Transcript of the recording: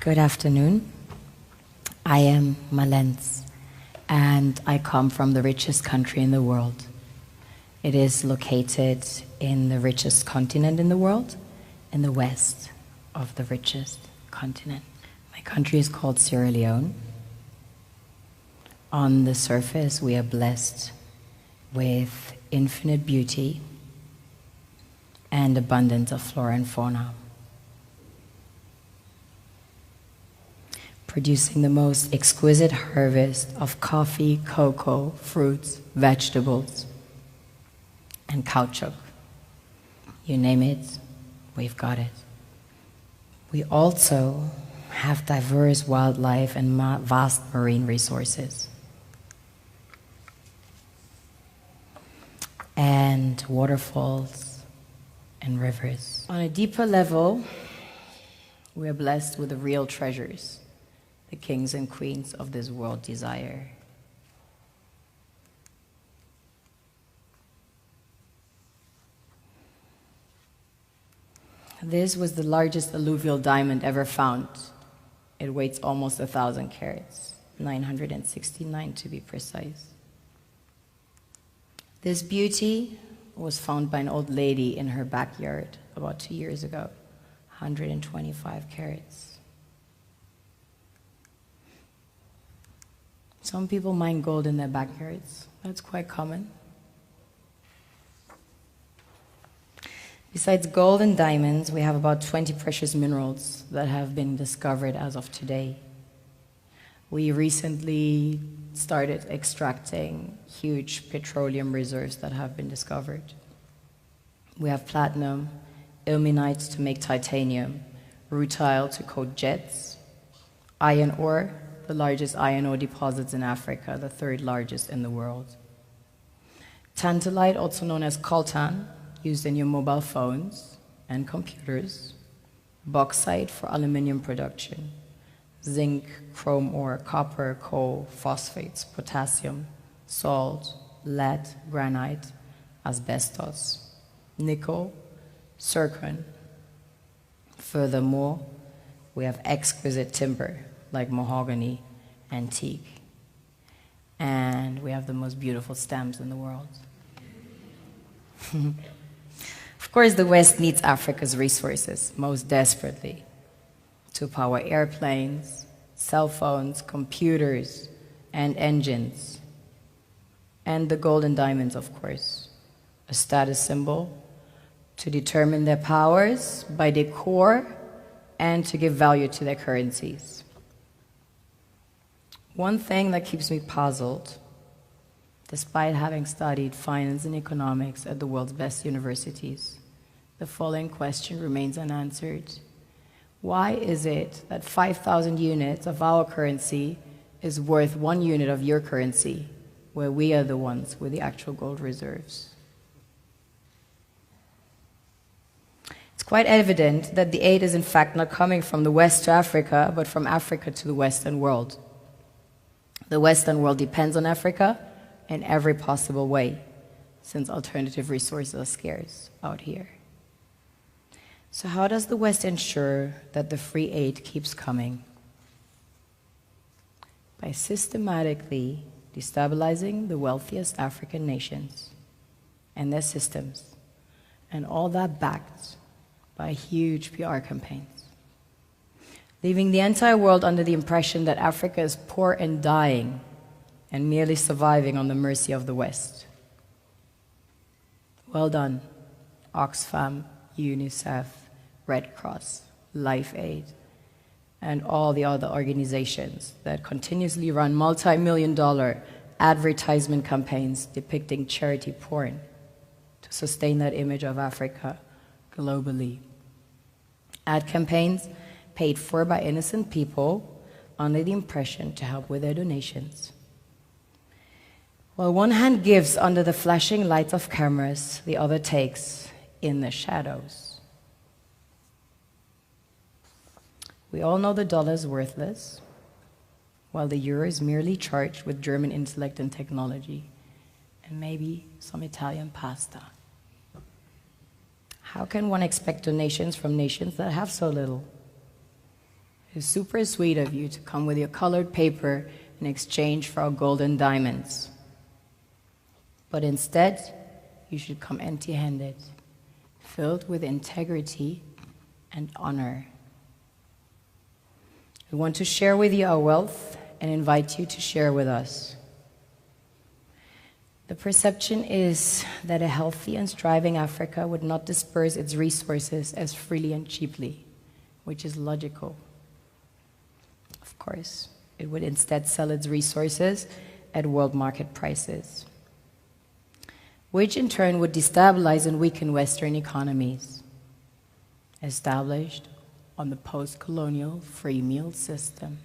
Good afternoon. I am Mallence, and I come from the richest country in the world. It is located in the richest continent in the world, in the west of the richest continent. My country is called Sierra Leone. On the surface, we are blessed with infinite beauty and abundance of flora and fauna, producing the most exquisite harvest of coffee, cocoa, fruits, vegetables, and caoutchouc. You name it, we've got it. We also have diverse wildlife and vast marine resources, and waterfalls and rivers. On a deeper level, we are blessed with the real treasures the kings and queens of this world desire. This was the largest alluvial diamond ever found. It weighs almost 1,000 carats, 969 to be precise. This beauty was found by an old lady in her backyard about 2 years ago, 125 carats. Some people mine gold in their backyards. That's quite common. Besides gold and diamonds, we have about 20 precious minerals that have been discovered as of today. We recently started extracting huge petroleum reserves that have been discovered. We have platinum, ilmenite to make titanium, rutile to coat jets, iron ore, the largest iron ore deposits in Africa, the third largest in the world. Tantalite, also known as coltan, used in your mobile phones and computers. Bauxite for aluminium production. Zinc, chrome ore, copper, coal, phosphates, potassium, salt, lead, granite, asbestos, nickel, zircon. Furthermore, we have exquisite timber like mahogany and teak. And we have the most beautiful stems in the world. Of course, the West needs Africa's resources most desperately to power airplanes, cell phones, computers, and engines. And the gold and diamonds, of course, a status symbol to determine their powers by their core and to give value to their currencies. One thing that keeps me puzzled, despite having studied finance and economics at the world's best universities, the following question remains unanswered. Why is it that 5,000 units of our currency is worth 1 unit of your currency, where we are the ones with the actual gold reserves? It's quite evident that the aid is in fact not coming from the West to Africa, but from Africa to the Western world. The Western world depends on Africa in every possible way, since alternative resources are scarce out here. So how does the West ensure that the free aid keeps coming? By systematically destabilizing the wealthiest African nations and their systems, and all that backed by huge PR campaigns, leaving the entire world under the impression that Africa is poor and dying and merely surviving on the mercy of the West. Well done, Oxfam, UNICEF, Red Cross, Life Aid, and all the other organizations that continuously run multi-million-dollar advertisement campaigns depicting charity porn to sustain that image of Africa globally. Ad campaigns paid for by innocent people under the impression to help with their donations. While one hand gives under the flashing lights of cameras, the other takes in the shadows. We all know the dollar is worthless, while the euro is merely charged with German intellect and technology, and maybe some Italian pasta. How can one expect donations from nations that have so little? It's super sweet of you to come with your colored paper in exchange for our gold and diamonds. But instead, you should come empty-handed, filled with integrity and honor. We want to share with you our wealth and invite you to share with us. The perception is that a healthy and thriving Africa would not disperse its resources as freely and cheaply, which is logical. Of course, it would instead sell its resources at world market prices, which in turn would destabilize and weaken Western economies, established on the post-colonial free meal system.